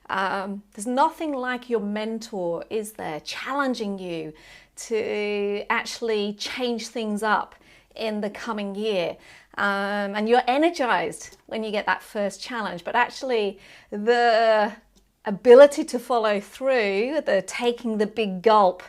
There's nothing like your mentor, is there, challenging you to actually change things up in the coming year. And you're energized when you get that first challenge, but actually the ability to follow through, the taking the big gulp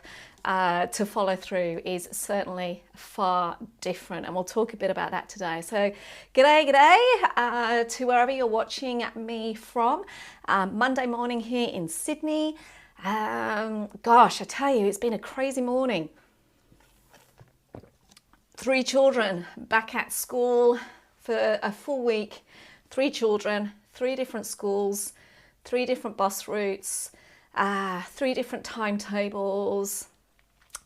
to follow through is certainly far different, and we'll talk a bit about that today. So g'day to wherever you're watching me from. Monday morning here in Sydney. Gosh, I tell you, it's been a crazy morning. 3 children back at school for a full week. 3 children, 3 different schools, 3 different bus routes, 3 different timetables,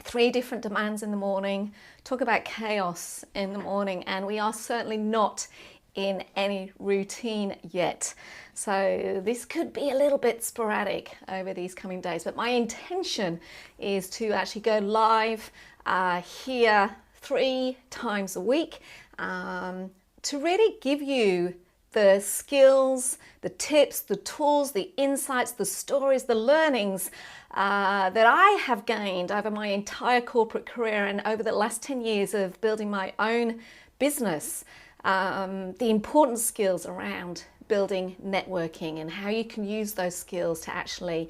3 different demands in the morning. Talk about chaos in the morning, and we are certainly not in any routine yet. So this could be a little bit sporadic over these coming days, but my intention is to actually go live here 3 times a week to really give you the skills, the tips, the tools, the insights, the stories, the learnings that I have gained over my entire corporate career and over the last 10 years of building my own business. The important skills around building networking and how you can use those skills to actually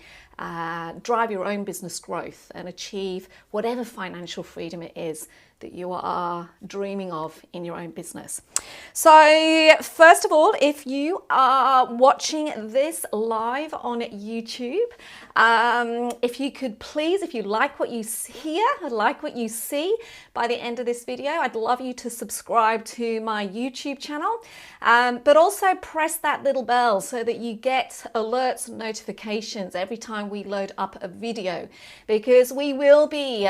drive your own business growth and achieve whatever financial freedom it is that you are dreaming of in your own business. So first of all, if you are watching this live on YouTube, if you could please, if you like what you hear, like what you see by the end of this video, I'd love you to subscribe to my YouTube channel, but also press that little bell so that you get alerts and notifications every time we load up a video, because we will be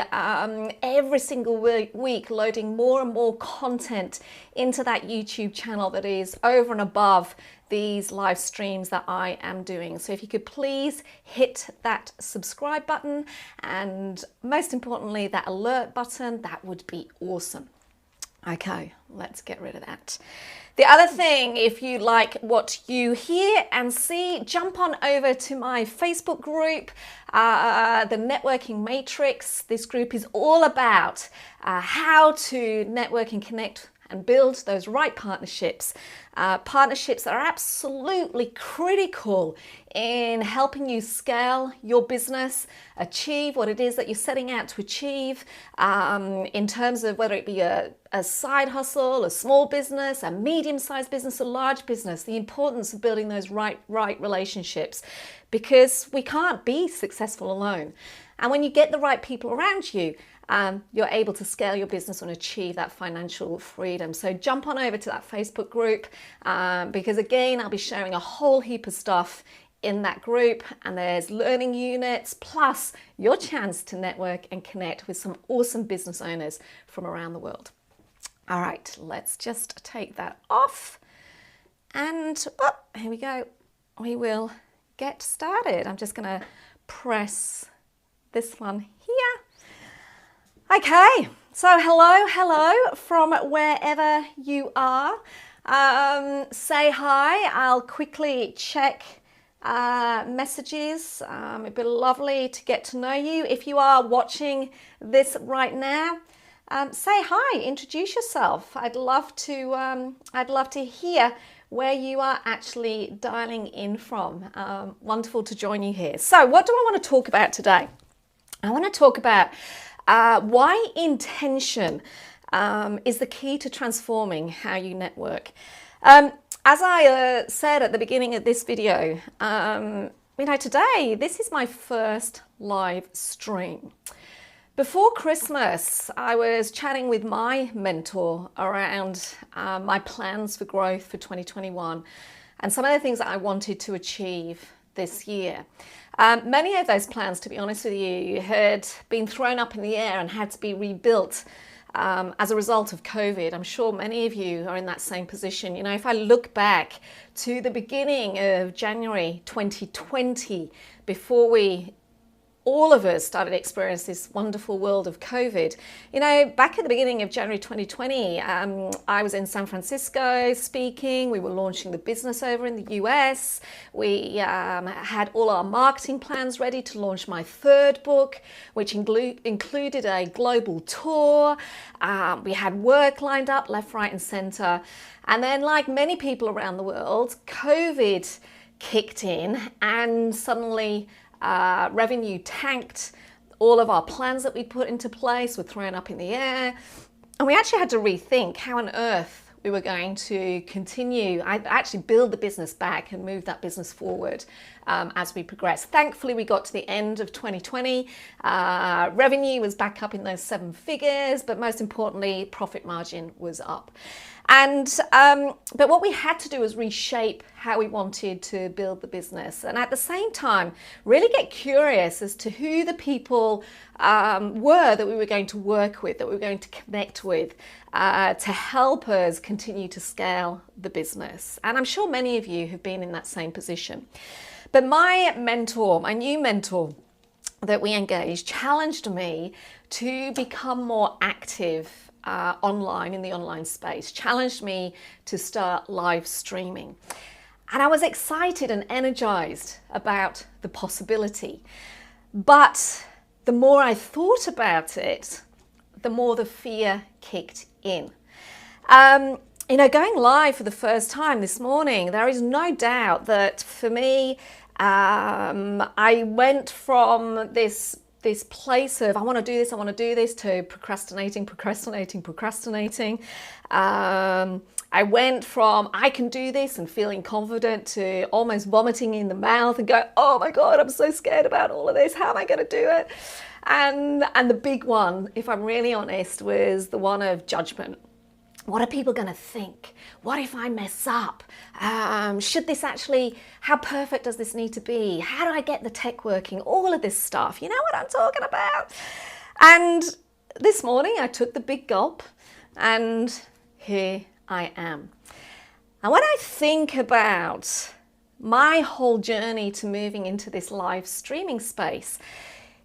every single week loading more and more content into that YouTube channel that is over and above these live streams that I am doing. So if you could please hit that subscribe button, and most importantly that alert button, that would be awesome. Okay, let's get rid of that. The other thing, if you like what you hear and see, jump on over to my Facebook group, the Networking Matrix. This group is all about how to network and connect and build those right partnerships. Partnerships that are absolutely critical in helping you scale your business, achieve what it is that you're setting out to achieve, in terms of whether it be a side hustle, a small business, a medium-sized business, a large business, the importance of building those right relationships, because we can't be successful alone. And when you get the right people around you, you're able to scale your business and achieve that financial freedom. So jump on over to that Facebook group, because again, I'll be sharing a whole heap of stuff in that group, and there's learning units, plus your chance to network and connect with some awesome business owners from around the world. All right, let's just take that off. And here we go. We will get started. I'm just gonna press this one here. Okay, so hello from wherever you are. Say hi. I'll quickly check messages. It'd be lovely to get to know you. If you are watching this right now, say hi, introduce yourself. I'd love to hear where you are actually dialing in from. Wonderful to join you here. So what do I want to talk about today? I want to talk about why intention is the key to transforming how you network. As I said at the beginning of this video, today, this is my first live stream. Before Christmas, I was chatting with my mentor around my plans for growth for 2021 and some of the things that I wanted to achieve this year. Many of those plans, to be honest with you, had been thrown up in the air and had to be rebuilt as a result of COVID. I'm sure many of you are in that same position. You know, if I look back to the beginning of January 2020, before we all of us started to experience this wonderful world of COVID. You know, back at the beginning of January 2020, I was in San Francisco speaking. We were launching the business over in the US. We had all our marketing plans ready to launch my third book, which included a global tour. We had work lined up left, right, and center. And then, like many people around the world, COVID kicked in, and suddenly revenue tanked. All of our plans that we put into place were thrown up in the air, and we actually had to rethink how on earth we were going to continue. I actually build the business back and move that business forward as we progress. Thankfully, we got to the end of 2020. Revenue was back up in those 7 figures, but most importantly, profit margin was up. And but what we had to do was reshape how we wanted to build the business, and at the same time really get curious as to who the people were that we were going to work with, that we were going to connect with, to help us continue to scale the business. And I'm sure many of you have been in that same position. But my mentor, my new mentor that we engaged, challenged me to become more active online, in the online space, challenged me to start live streaming. And I was excited and energized about the possibility. But the more I thought about it, the more the fear kicked in. You know, going live for the first time this morning, there is no doubt that for me, I went from this place of I want to do this to procrastinating. I went from I can do this and feeling confident to almost vomiting in the mouth and go, oh my God, I'm so scared about all of this. How am I going to do it? And the big one, if I'm really honest, was the one of judgment. What are people going to think? What if I mess up? Should this actually, how perfect does this need to be? How do I get the tech working? All of this stuff. You know what I'm talking about? And this morning I took the big gulp and here I am. And when I think about my whole journey to moving into this live streaming space,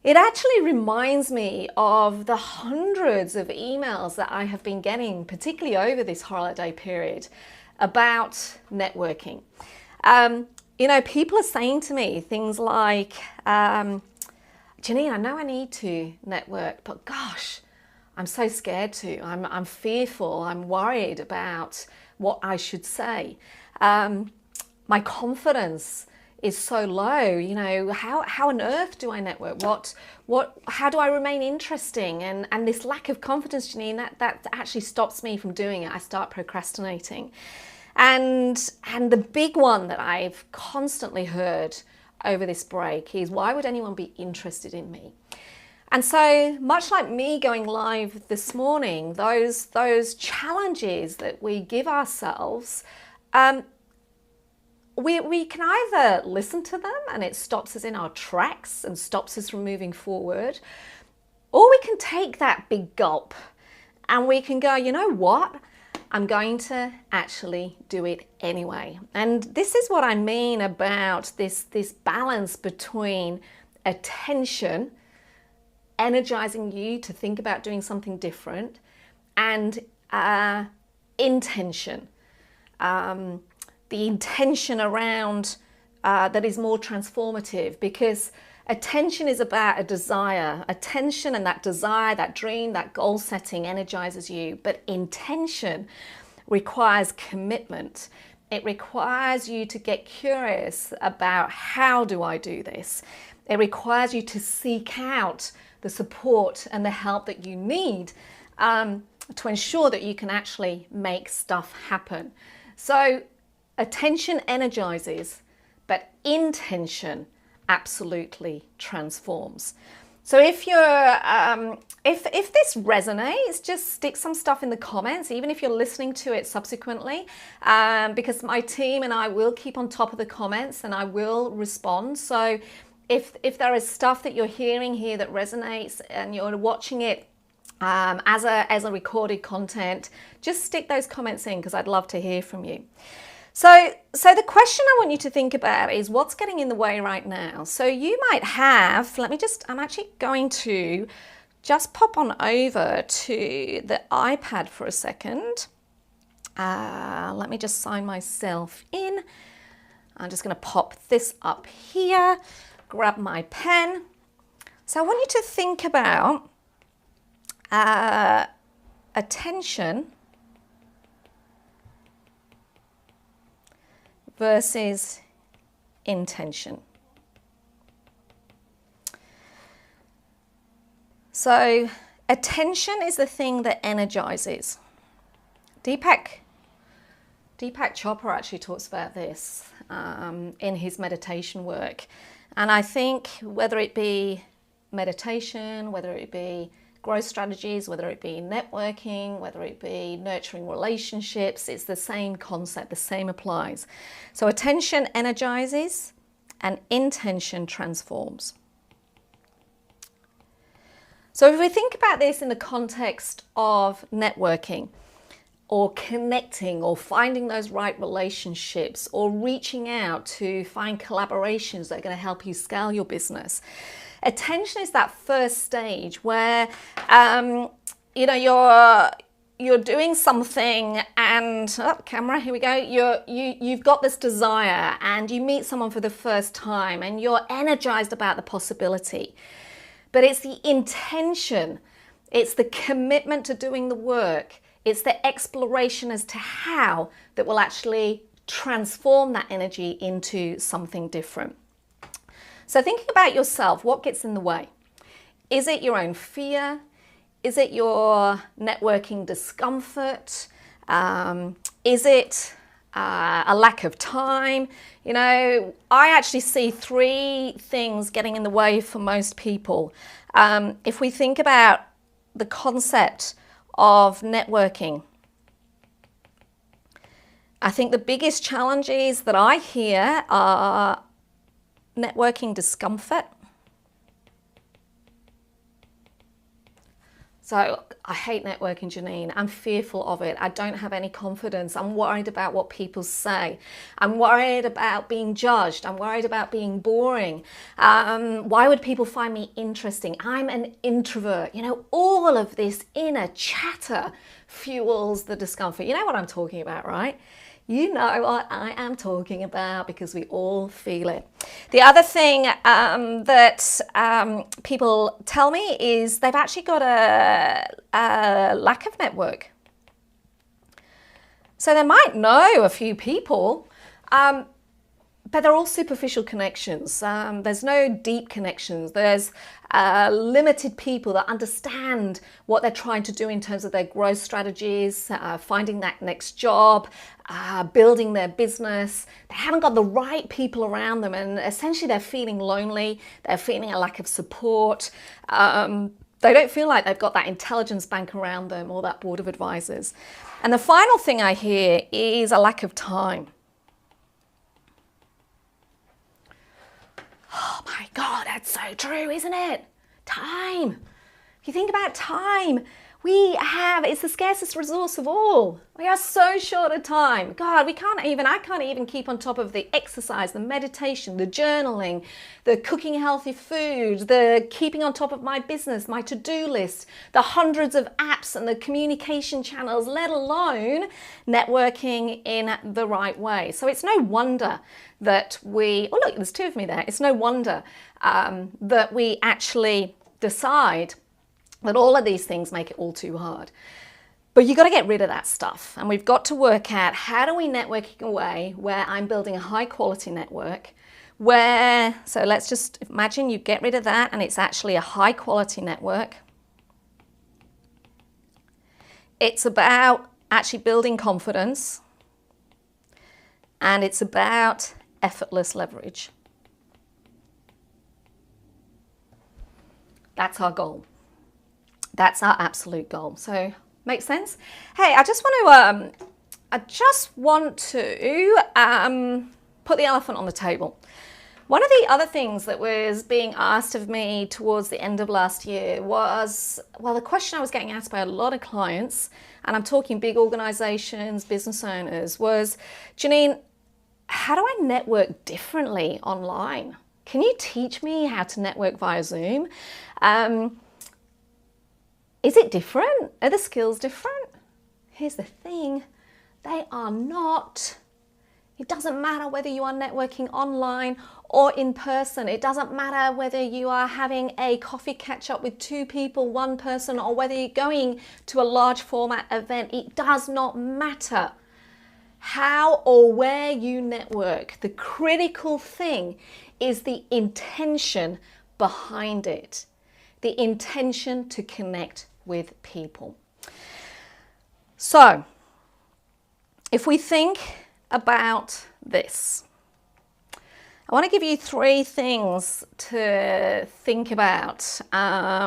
it actually reminds me of the hundreds of emails that I have been getting, particularly over this holiday period, about networking. You know, people are saying to me things like, Janine, I know I need to network, but gosh, I'm so scared to. I'm fearful. I'm worried about what I should say. My confidence is so low. You know, how on earth do I network? How do I remain interesting? And this lack of confidence, Janine, that actually stops me from doing it. I start procrastinating. And the big one that I've constantly heard over this break is, why would anyone be interested in me? And so much like me going live this morning, those challenges that we give ourselves, we can either listen to them and it stops us in our tracks and stops us from moving forward, or we can take that big gulp and we can go, you know what? I'm going to actually do it anyway. And this is what I mean about this balance between attention, energizing you to think about doing something different, and intention. The intention around that is more transformative, because attention is about a desire. Attention and that desire, that dream, that goal setting energizes you. But intention requires commitment. It requires you to get curious about, how do I do this? It requires you to seek out the support and the help that you need to ensure that you can actually make stuff happen. So attention energizes, but intention absolutely transforms. So if you're, if this resonates, just stick some stuff in the comments, even if you're listening to it subsequently, because my team and I will keep on top of the comments and I will respond. So if there is stuff that you're hearing here that resonates and you're watching it as a recorded content, just stick those comments in, because I'd love to hear from you. So the question I want you to think about is what's getting in the way right now. So you might have, I'm actually going to just pop on over to the iPad for a second. Let me just sign myself in. I'm just going to pop this up here, grab my pen. So I want you to think about attention versus intention. So attention is the thing that energizes. Deepak Chopra actually talks about this in his meditation work. And I think whether it be meditation, whether it be growth strategies, whether it be networking, whether it be nurturing relationships, it's the same concept, the same applies. So attention energizes and intention transforms. So if we think about this in the context of networking, or connecting, or finding those right relationships, or reaching out to find collaborations that are going to help you scale your business. Attention is that first stage where you're doing something and camera, here we go. You've got this desire and you meet someone for the first time and you're energized about the possibility. But it's the intention, it's the commitment to doing the work, it's the exploration as to how that will actually transform that energy into something different. So thinking about yourself, what gets in the way? Is it your own fear? Is it your networking discomfort? Is it a lack of time? I actually see three things getting in the way for most people. If we think about the concept of networking, I think the biggest challenges that I hear are networking discomfort. So I hate networking, Janine. I'm fearful of it. I don't have any confidence. I'm worried about what people say. I'm worried about being judged. I'm worried about being boring. Why would people find me interesting? I'm an introvert. All of this inner chatter fuels the discomfort. You know what I'm talking about, right? You know what I am talking about because we all feel it. The other thing that people tell me is they've actually got a lack of network. So they might know a few people, but they're all superficial connections. There's no deep connections. There's limited people that understand what they're trying to do in terms of their growth strategies, finding that next job, building their business. They haven't got the right people around them, and essentially they're feeling lonely. They're feeling a lack of support. They don't feel like they've got that intelligence bank around them or that board of advisors. And the final thing I hear is a lack of time. Oh my God, that's so true, isn't it? Time. If you think about time, it's the scarcest resource of all. We are so short of time. God, I can't even keep on top of the exercise, the meditation, the journaling, the cooking healthy food, the keeping on top of my business, my to-do list, the hundreds of apps and the communication channels, let alone networking in the right way. So it's no wonder that look, there's two of me there. It's no wonder that we actually decide that all of these things make it all too hard. But you've got to get rid of that stuff. And we've got to work out, how do we network in a way where I'm building a high quality network so let's just imagine you get rid of that and it's actually a high quality network. It's about actually building confidence, and it's about effortless leverage. That's our goal. That's our absolute goal. So, makes sense? Hey, I just want to put the elephant on the table. One of the other things that was being asked of me towards the end of last year was, well, the question I was getting asked by a lot of clients, and I'm talking big organizations, business owners, was, Janine, how do I network differently online? Can you teach me how to network via Zoom? Is it different? Are the skills different? Here's the thing, they are not. It doesn't matter whether you are networking online or in person. It doesn't matter whether you are having a coffee catch up with 2 people, 1 person, or whether you're going to a large format event. It does not matter how or where you network. The critical thing is the intention behind it, the intention to connect with people. So, if we think about this, I want to give you 3 things to think about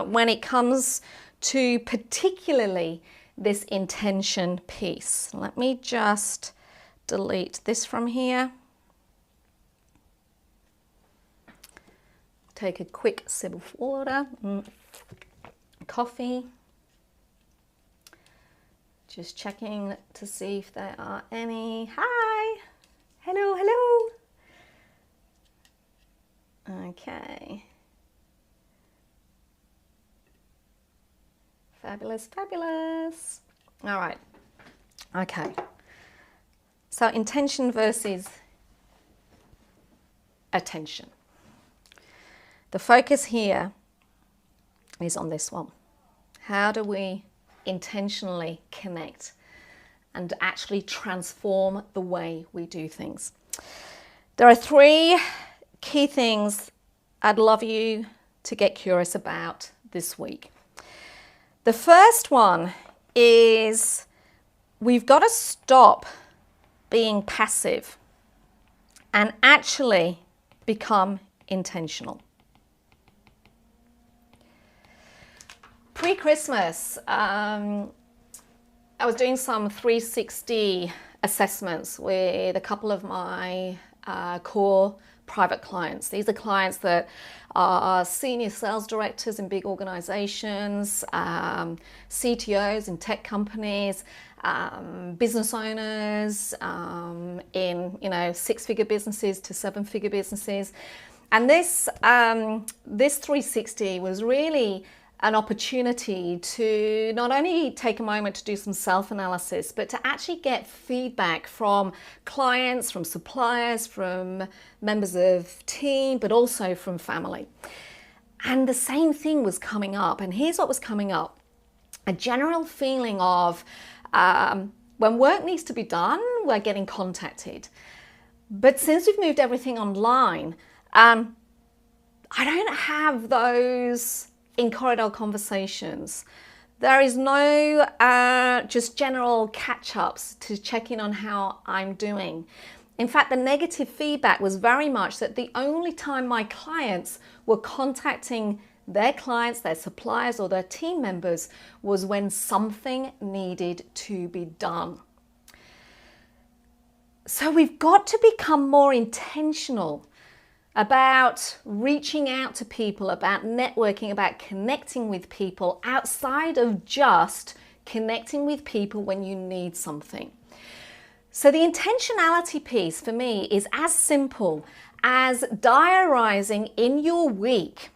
when it comes to particularly this intention piece. Let me just delete this from here. Take a quick sip of water, coffee. Just checking to see if there are any. Hi, hello, hello. Okay. Fabulous, fabulous. All right. Okay. So intention versus attention. The focus here is on this one. How do we intentionally connect and actually transform the way we do things? There are 3 key things I'd love you to get curious about this week. The first one is we've got to stop being passive and actually become intentional. Pre-Christmas, I was doing some 360 assessments with a couple of my core private clients. These are clients that are senior sales directors in big organizations, CTOs in tech companies, business owners in 6-figure businesses to 7-figure businesses. And this 360 was really an opportunity to not only take a moment to do some self-analysis, but to actually get feedback from clients, from suppliers, from members of team, but also from family. And the same thing was coming up. And here's what was coming up. A general feeling of when work needs to be done, we're getting contacted. But since we've moved everything online, I don't have those in corridor conversations. There is no just general catch-ups to check in on how I'm doing. In fact, the negative feedback was very much that the only time my clients were contacting their clients, their suppliers, or their team members was when something needed to be done. So we've got to become more intentional about reaching out to people, about networking, about connecting with people outside of just connecting with people when you need something. So the intentionality piece for me is as simple as diarising in your week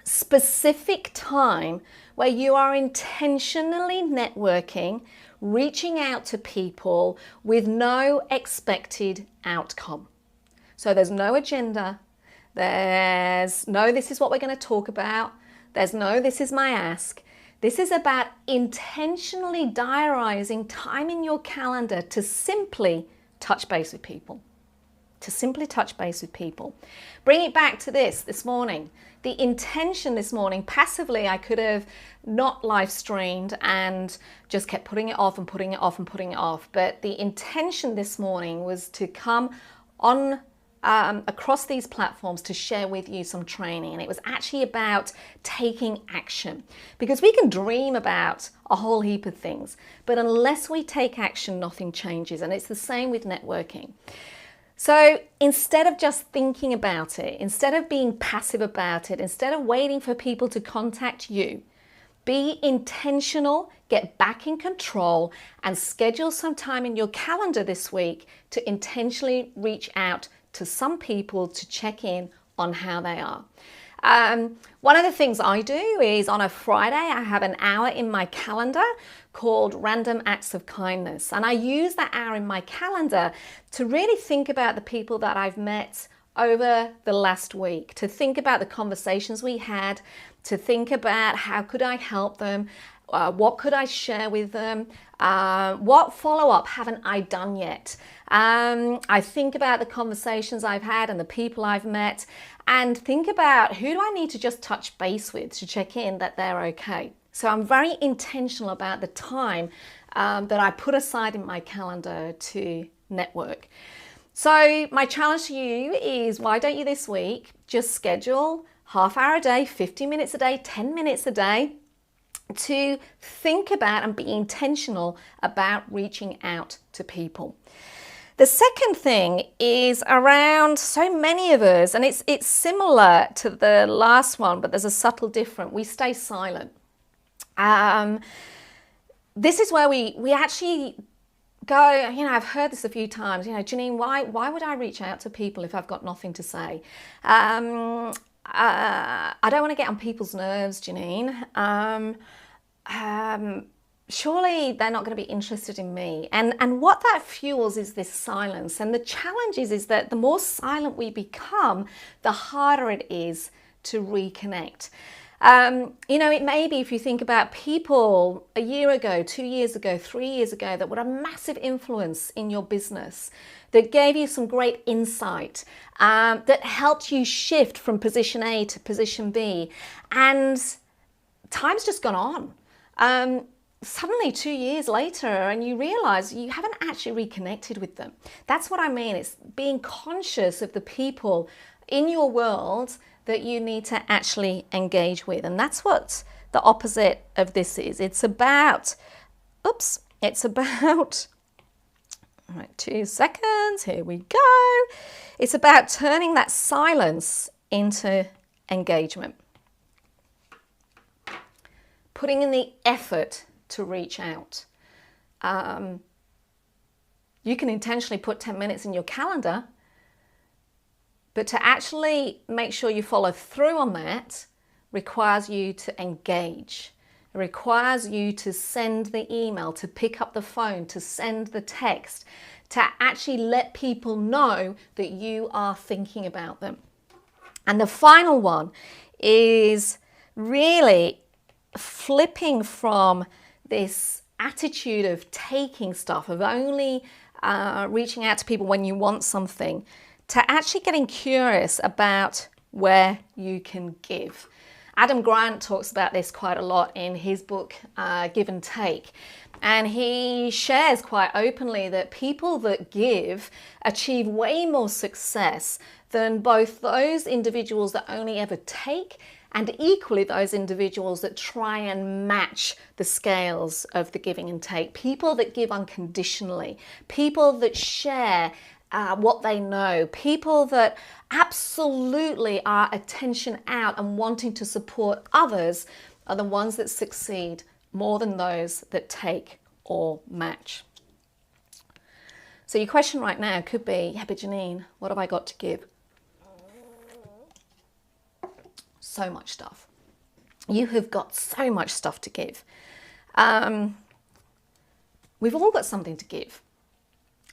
specific time where you are intentionally networking, reaching out to people with no expected outcome. So there's no agenda, there's no this is what we're going to talk about, there's no this is my ask. This is about intentionally diarising time in your calendar to simply touch base with people. Bring it back to this morning. The intention this morning, passively I could have not live streamed and just kept putting it off and putting it off and putting it off. But the intention this morning was to come on across these platforms to share with you some training. And it was actually about taking action, because we can dream about a whole heap of things, but unless we take action, nothing changes. And it's the same with networking. So instead of just thinking about it, instead of being passive about it, instead of waiting for people to contact you, be intentional, get back in control, and schedule some time in your calendar this week to intentionally reach out to some people to check in on how they are. One of the things I do is on a Friday, I have an hour in my calendar called Random Acts of Kindness. And I use that hour in my calendar to really think about the people that I've met over the last week, to think about the conversations we had, to think about how could I help them, what could I share with them, what follow-up haven't I done yet. I think about the conversations I've had and the people I've met, and think about who do I need to just touch base with to check in that they're okay. So I'm very intentional about the time that I put aside in my calendar to network. So my challenge to you is, why don't you this week just schedule half hour a day, 50 minutes a day, 10 minutes a day to think about and be intentional about reaching out to people. The second thing is around so many of us, and it's similar to the last one, but there's a subtle difference. We stay silent. This is where we actually go, I've heard this a few times, Janine, why would I reach out to people if I've got nothing to say? I don't want to get on people's nerves, Janine. Surely they're not going to be interested in me. And what that fuels is this silence. And the challenge is that the more silent we become, the harder it is to reconnect. It may be, if you think about people a year ago, 2 years ago, 3 years ago, that were a massive influence in your business, that gave you some great insight, that helped you shift from position A to position B. And time's just gone on. Suddenly 2 years later, and you realize you haven't actually reconnected with them. That's what I mean. It's being conscious of the people in your world that you need to actually engage with. And that's what the opposite of this is. It's about, all right, 2 seconds, here we go. It's about turning that silence into engagement. Putting in the effort to reach out. You can intentionally put 10 minutes in your calendar, but to actually make sure you follow through on that requires you to engage. It requires you to send the email, to pick up the phone, to send the text, to actually let people know that you are thinking about them. And the final one is really flipping from this attitude of taking stuff, of only reaching out to people when you want something, to actually getting curious about where you can give. Adam Grant talks about this quite a lot in his book, Give and Take. And he shares quite openly that people that give achieve way more success than both those individuals that only ever take, and equally those individuals that try and match the scales of the giving and take. People that give unconditionally, people that share what they know, people that absolutely are attention out and wanting to support others are the ones that succeed more than those that take or match. So your question right now could be, yeah, but Janine, what have I got to give? So much stuff. You have got so much stuff to give. We've all got something to give.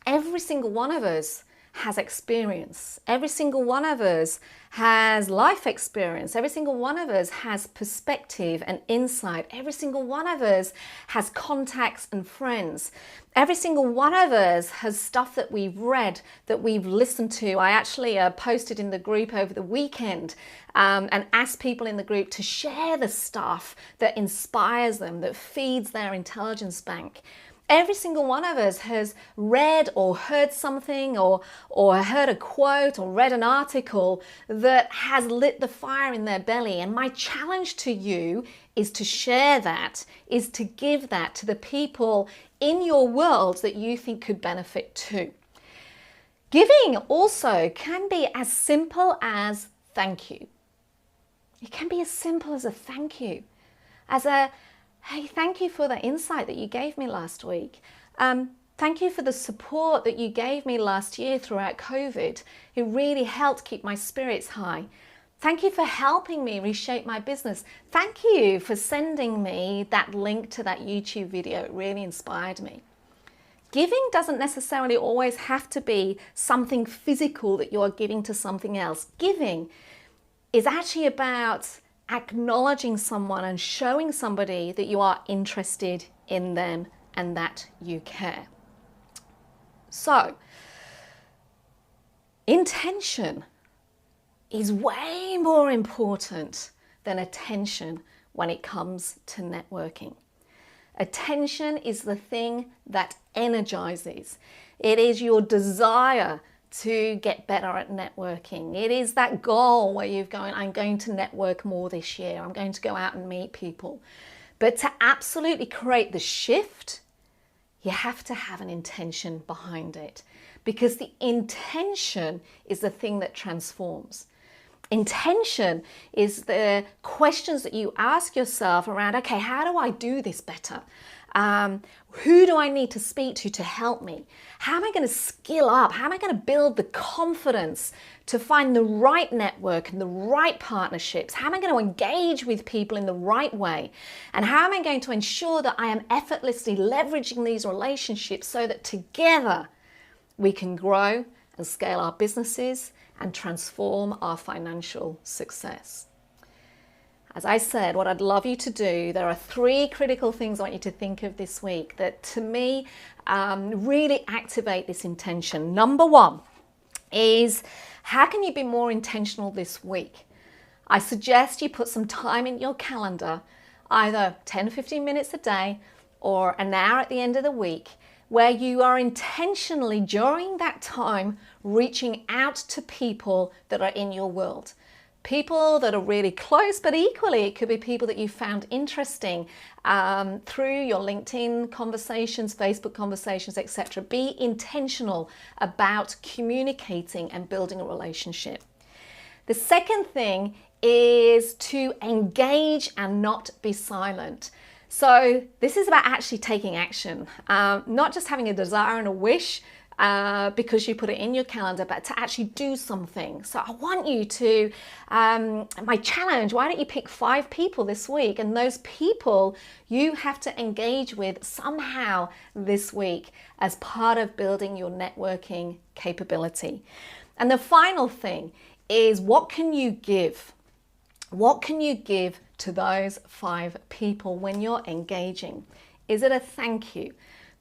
Every single one of us has experience. Every single one of us has life experience. Every single one of us has perspective and insight. Every single one of us has contacts and friends. Every single one of us has stuff that we've read, that we've listened to. I actually posted in the group over the weekend and asked people in the group to share the stuff that inspires them, that feeds their intelligence bank. Every single one of us has read or heard something or heard a quote or read an article that has lit the fire in their belly. And my challenge to you is to share that, is to give that to the people in your world that you think could benefit too. Giving also can be as simple as thank you. It can be as simple as a thank you, as a, hey, thank you for the insight that you gave me last week. Thank you for the support that you gave me last year throughout COVID. It really helped keep my spirits high. Thank you for helping me reshape my business. Thank you for sending me that link to that YouTube video. It really inspired me. Giving doesn't necessarily always have to be something physical that you are giving to something else. Giving is actually about acknowledging someone and showing somebody that you are interested in them and that you care. So, intention is way more important than attention when it comes to networking. Attention is the thing that energizes. It is your desire to get better at networking. It is that goal where you're going, I'm going to network more this year. I'm going to go out and meet people. But to absolutely create the shift, you have to have an intention behind it, because the intention is the thing that transforms. Intention is the questions that you ask yourself around, okay, how do I do this better? Who do I need to speak to help me? How am I going to skill up? How am I going to build the confidence to find the right network and the right partnerships? How am I going to engage with people in the right way? And how am I going to ensure that I am effortlessly leveraging these relationships so that together we can grow and scale our businesses and transform our financial success? As I said, what I'd love you to do, there are 3 critical things I want you to think of this week that to me really activate this intention. Number 1 is, how can you be more intentional this week? I suggest you put some time in your calendar, either 10 or 15 minutes a day or an hour at the end of the week, where you are intentionally during that time reaching out to people that are in your world. People that are really close, but equally it could be people that you found interesting through your LinkedIn conversations, Facebook conversations, etc. Be intentional about communicating and building a relationship. The second thing is to engage and not be silent. So this is about actually taking action, not just having a desire and a wish, because you put it in your calendar, but to actually do something. So I want you to, my challenge, why don't you pick 5 people this week, and those people you have to engage with somehow this week as part of building your networking capability. And the final thing is, what can you give? What can you give to those 5 people when you're engaging? Is it a thank you?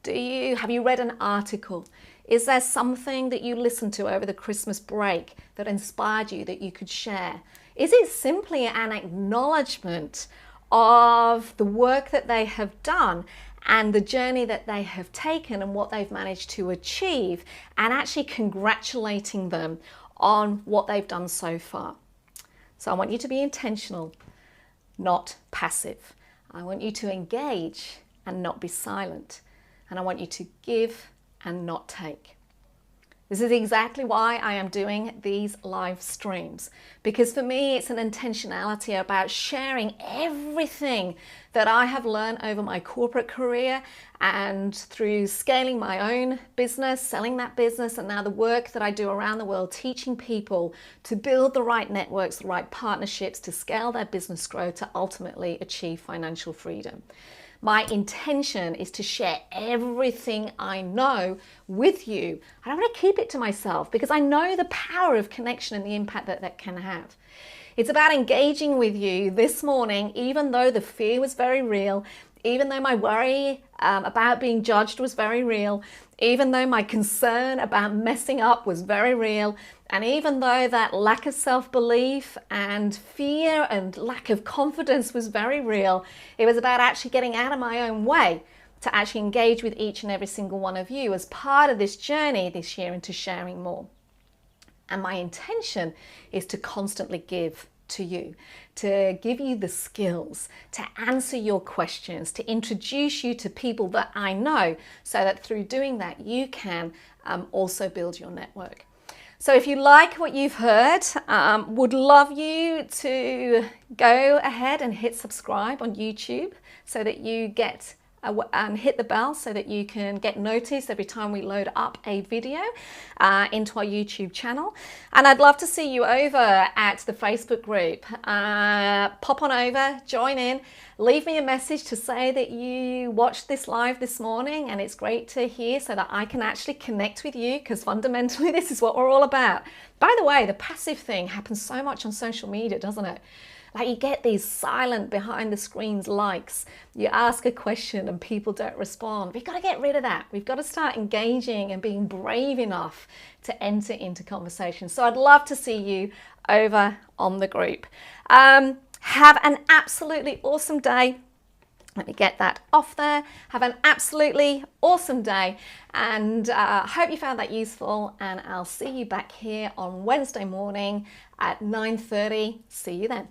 Have you read an article? Is there something that you listened to over the Christmas break that inspired you that you could share? Is it simply an acknowledgement of the work that they have done and the journey that they have taken and what they've managed to achieve, and actually congratulating them on what they've done so far? So I want you to be intentional, not passive. I want you to engage and not be silent. And I want you to give and not take. This is exactly why I am doing these live streams, because for me it's an intentionality about sharing everything that I have learned over my corporate career and through scaling my own business, selling that business, and now the work that I do around the world, teaching people to build the right networks, the right partnerships, to scale their business growth, to ultimately achieve financial freedom. My intention is to share everything I know with you. I don't want to keep it to myself, because I know the power of connection and the impact that that can have. It's about engaging with you this morning, even though the fear was very real, even though my worry about being judged was very real, even though my concern about messing up was very real, and even though that lack of self-belief and fear and lack of confidence was very real, it was about actually getting out of my own way to actually engage with each and every single one of you as part of this journey this year into sharing more. And my intention is to constantly give to you, to give you the skills, to answer your questions, to introduce you to people that I know, so that through doing that, you can also build your network. So if you like what you've heard, would love you to go ahead and hit subscribe on YouTube so that you get and hit the bell so that you can get noticed every time we load up a video into our YouTube channel. And I'd love to see you over at the Facebook group. Pop on over, join in, leave me a message to say that you watched this live this morning and it's great to hear, so that I can actually connect with you, because fundamentally this is what we're all about. By the way, the passive thing happens so much on social media, doesn't it? Like, you get these silent behind the screens likes. You ask a question and people don't respond. We've got to get rid of that. We've got to start engaging and being brave enough to enter into conversation. So I'd love to see you over on the group. Have an absolutely awesome day. Let me get that off there. Have an absolutely awesome day, and hope you found that useful, and I'll see you back here on Wednesday morning at 9:30. See you then.